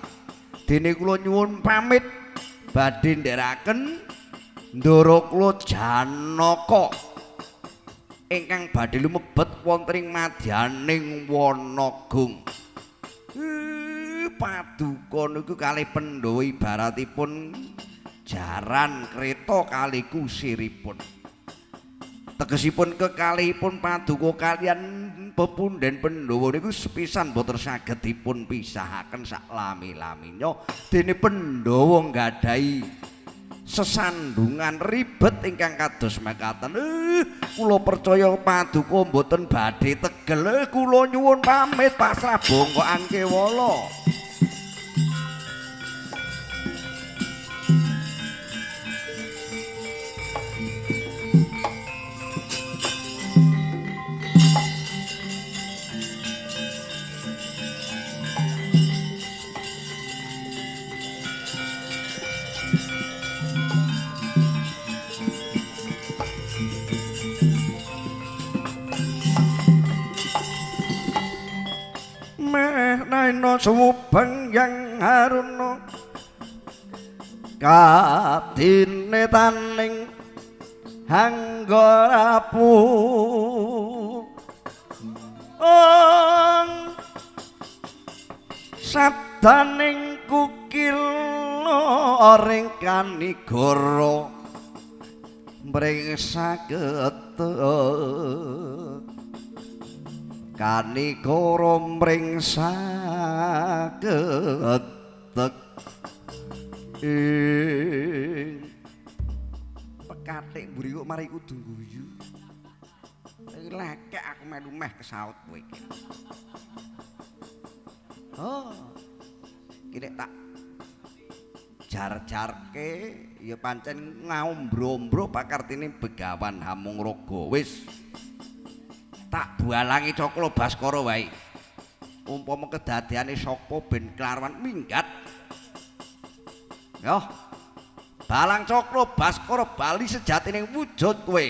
Dene kula nyuwun pamit badhe ndherekaken Ndara kula Janaka ingkang badhe lumebet wonten ing madyaning Wanagung. Paduka niku kalih Pandhawa ibaratipun jaran kreta kalih kusiripun. Tegesipun kekalihipun paduka kaliyan pepundhen Pandhawa niku sepisan boten saged dipun pisahaken sak lami-laminya. Dene Pandhawa nggadahi sesandungan ribet ingkang kados mekaten. Kula percaya paduka mboten badhe tegel. Kula nyuwun pamit pasrah bongkokan kewala. Naina sumubeng yang haruna kadine taning hanggarapu sabdaning kukil ring kanigara mring saged kanigara mring saged pekatik mburi kok mari kudu guyu lekek aku melu meh kesaut kowe iki. Iki nek tak jar-jar nindakake ya pancen ngaumbro-umbro pakartine Begawan Hamungaraga. Wis tak bualangi Cokro Baskara wae. Umpama kedadeane sapa ben kelaruan minggat. Yo. Balang Cokro Baskara bali sejatine wujud kowe.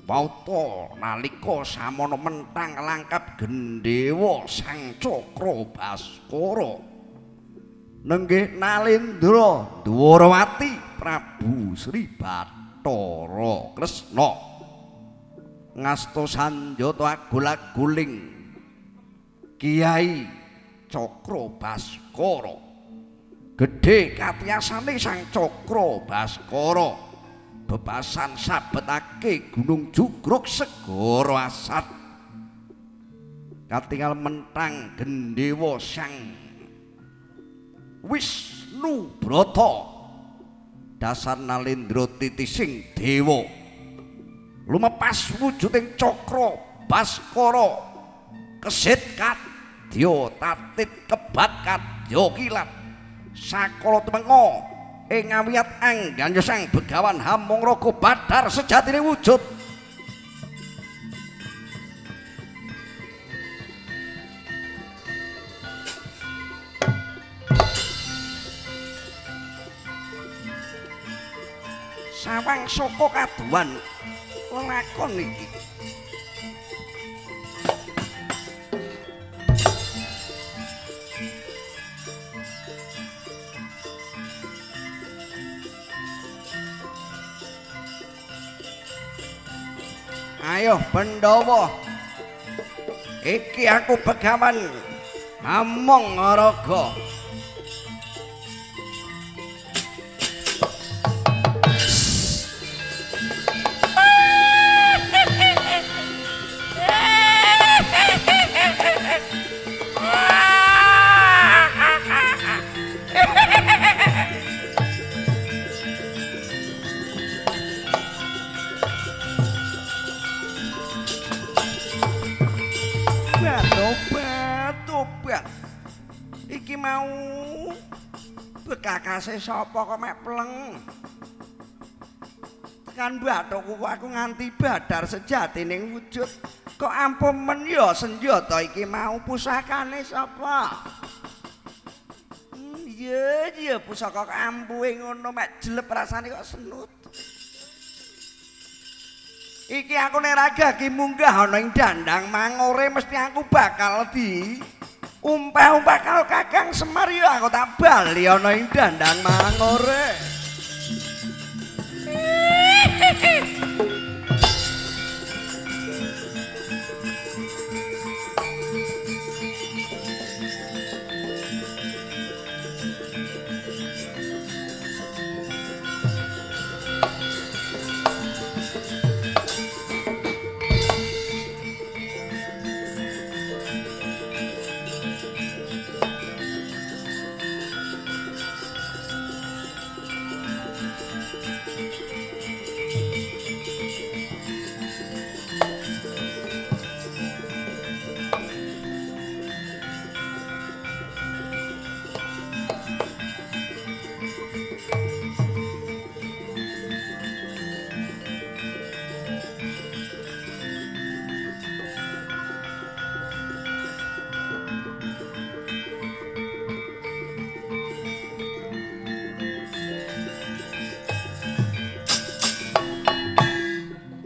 Pauta nalika samono mentang langkap gendhewa Sang Cakra Baskara nenggih Nalendra Dwarawati Prabu Sri Bathara Kresna ngasta sanjata agul-aguling Kiai Cakra Baskara gedhe katiyasane Sang Cakra Baskara bebasan sabetake Gunung Jugruk Segara Asat katingal mentang gendhewa Sang Wisnu Brata dasar Nalendra titising dewa lumepas wujuding Cakra Baskara kesit kadya tatit kebat kadya kilat sakala temenga ing ngawiyat angganya Sang Begawan Hamungaraga badhar sejatine wujud. Sawang saka kaduan lelakon iki ayo Pandhawa iki aku Begawan Hamungaraga tobat iki mau bekakase sapa kok mek pleng tekan bathokku aku nganti badhar sejatining wujud kok ampun men ya senjata iki mau pusakane sapa iya pusaka ampuhe ngono mek jelep rasane kok senut iki aku nek ragaki munggah ana ing dandang mangore mesti aku bakal di umpah-umpah karo Kakang Semar ya aku tak bali ana ing dandang mangore.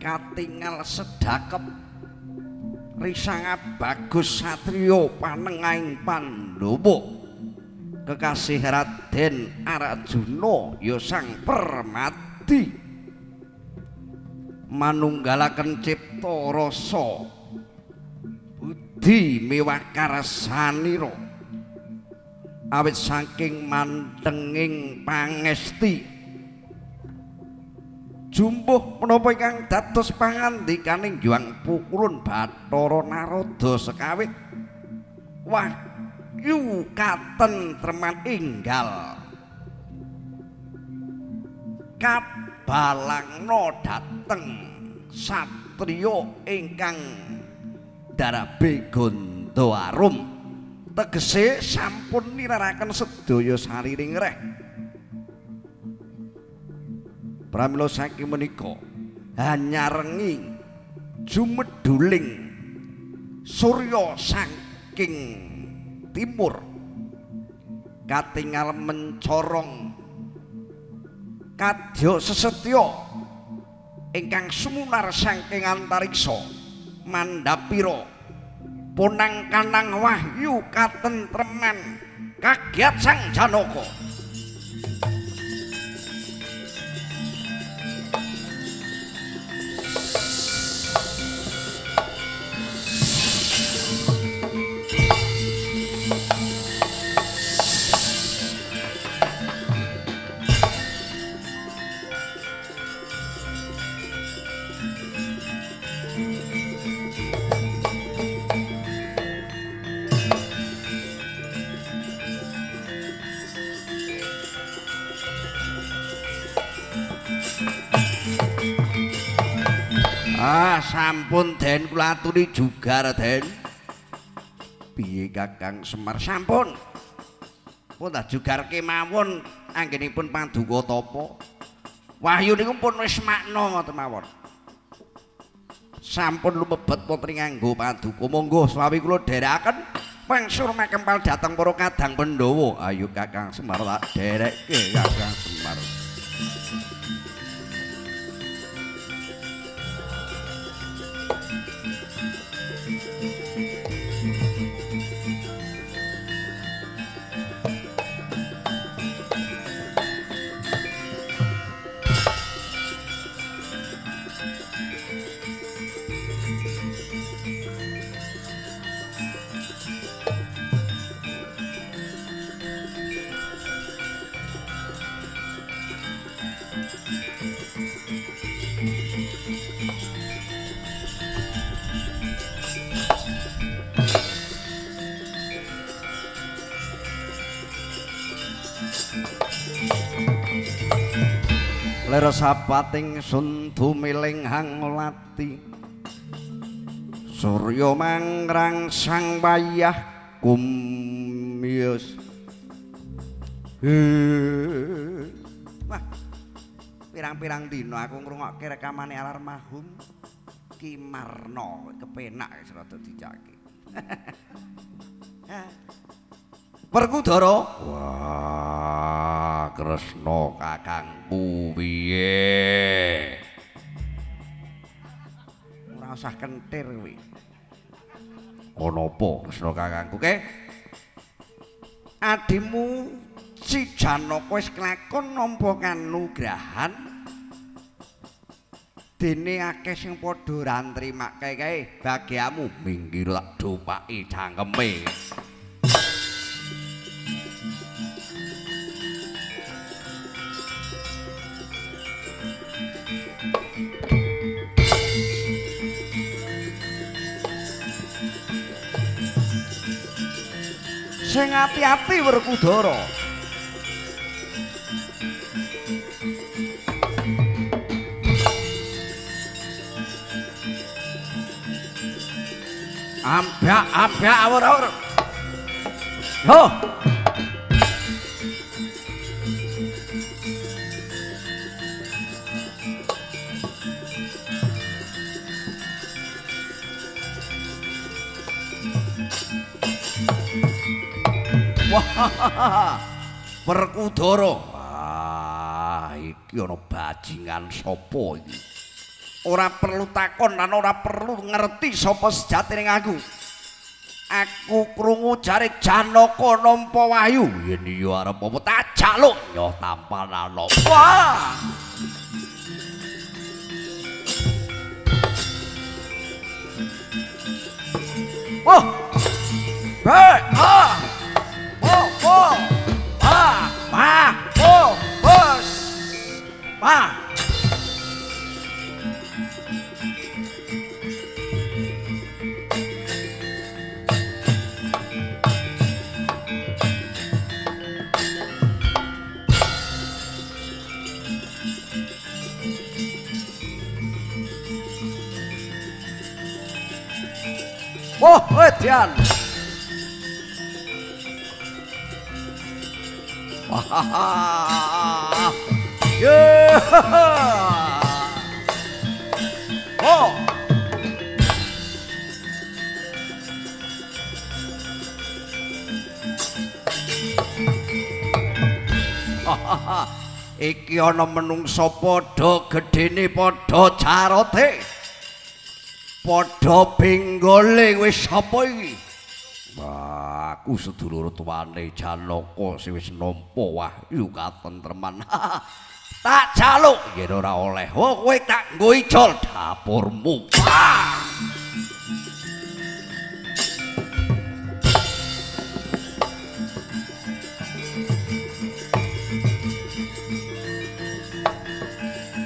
Katingal sedakep risanga bagus satriya panengahing Pandhawa kekasih Raden Arjuna ya Sang Permati manunggalaken cipta rasa budi miwah karsanira awit saking mantenging pangesti jumbuh menapa ingkang dados pangandikaning Hyang Pukulun Bathara Narada sekawit wahyu katentreman enggal kabalangna dhateng satriya ingkang darabe Gandhawarum tegese sampun niraraken sedaya sariring reh. Pramila saking menika hanyarengi jumeduling surya saking timur katingal mencorong kadya sesetya ingkang sumunar saking antariksa mandhapira punang kanang wahyu katentreman kagiat sang Janaka. Sampun Den kula aturi jugar Den. Piye Kakang Semar sampun. Pun tak jugarke mawon anggenipun paduka tapa. Wahyu niku pun wis makna ngoten mawon. Sampun lumebet wonten nganggo paduka. Monggo swawi kula dherekaken pangsur makempal dhateng para kadang Pandhawa. Ayo Kakang Semar tak dherekke Kakang Semar. Ler sapating sun tumiling hangolati surya mangrang sang wayah kumyus. Wah, pirang-pirang dina aku ngrungokke rekamane almarhum Ki Marna kepenak wis rada dicake. Werkudara. Wah, Kresna kakangku piye? Ora usah kentir kuwi. Ana apa Kresna kakangku ke? Adimu si Janaka wis kelakon nampa kanugrahan. Dene akeh sing padha ra nrimake kae bagiamu minggir tak dopaki cangkeme. Sing ati-ati Werkudara. Ambak awur-awur. Ho. Wah, Werkudara. Wah, iki ana bajingan sapa iki? Ora perlu takon lan ora perlu ngerti sapa sejatine aku. Aku krungu jare Janaka nampa wahyu. Yen iya arep apa tak jaluk nyoh tampanana. Wah! Wah! Hei! Ah! Edan. Wah. Oh. Iki ana menungsa padha gedene padha jarote. Padha benggole wis apa iki? Wah, aku sedulur tuane Janaka sing wis nampa wahyu katentreman. Tak jaluk yen ora oleh. Oh, kowe tak nggo ijol dapurmu.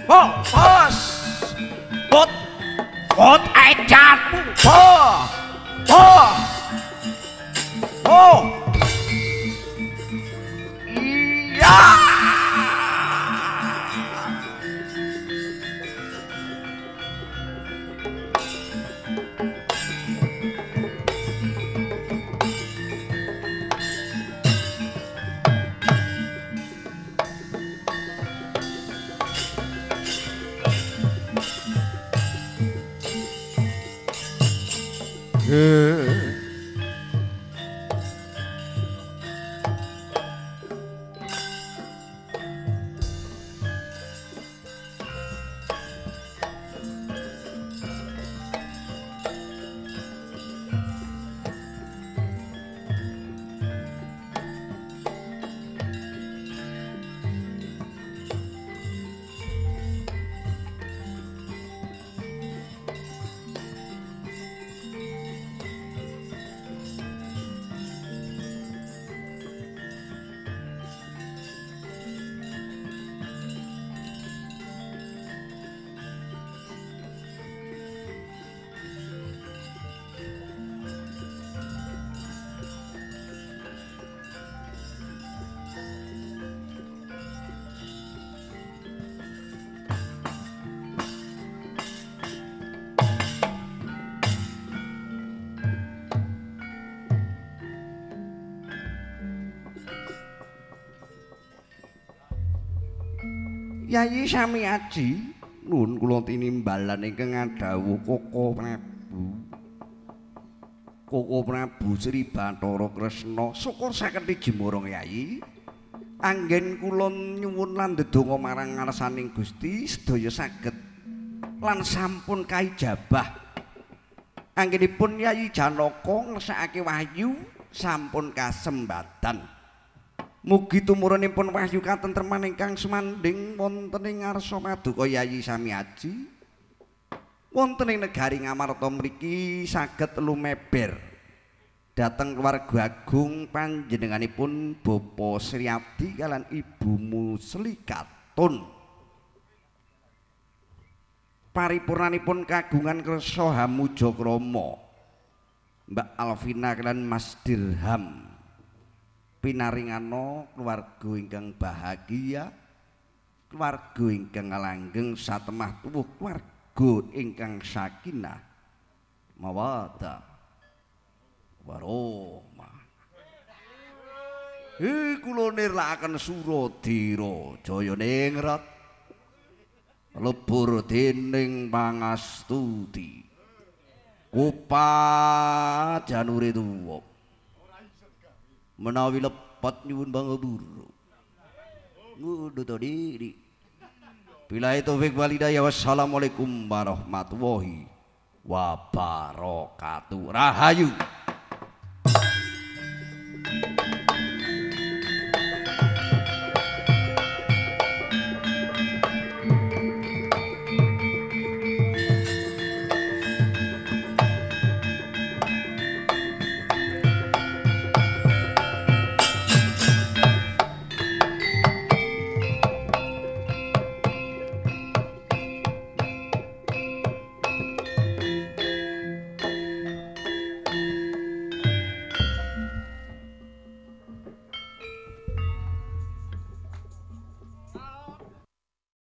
Oh, bos. Bot ejanmu. Oh. Iya. Yayi sami aji nuwun kula tinimbalan ingkang ngadhawuh Koko Prabu Sri Bathara Kresna syukur saged jemurung Yayi anggen kula nyuwun lan ndedonga marang ngarsaning Gusti sedaya saged lan sampun kaijabah anggenipun Yayi Janaka ngersakake wahyu sampun kasembadan. Mugi tumurunipun wahyu katentreman ingkang sumanding wonten ing ngarsa paduka Yayi sami aji wonten ing negari Ngamarta mriki saged lumeber dhateng keluarga agung panjenenganipun Bapa Sriadi kaliyan Ibu Muslikatun. Paripurnanipun kagungan Kersa Hamujakrama Mbak Alvina kaliyan Mas Dirham pinaringana keluarga ingkang bahagia, keluarga ingkang langgeng satemah tuwuh, keluarga ingkang sakinah mawaddah warahmah. Kula nirlakaken Suradira Jaya ningrat lebur dening pangastuti Upa Janure tuwa menawi lepat nyuwun bangaburu ngudu diri billahi taufik wal hidayah. Wassalamualaikum warahmatullahi wabarakatuh. Rahayu.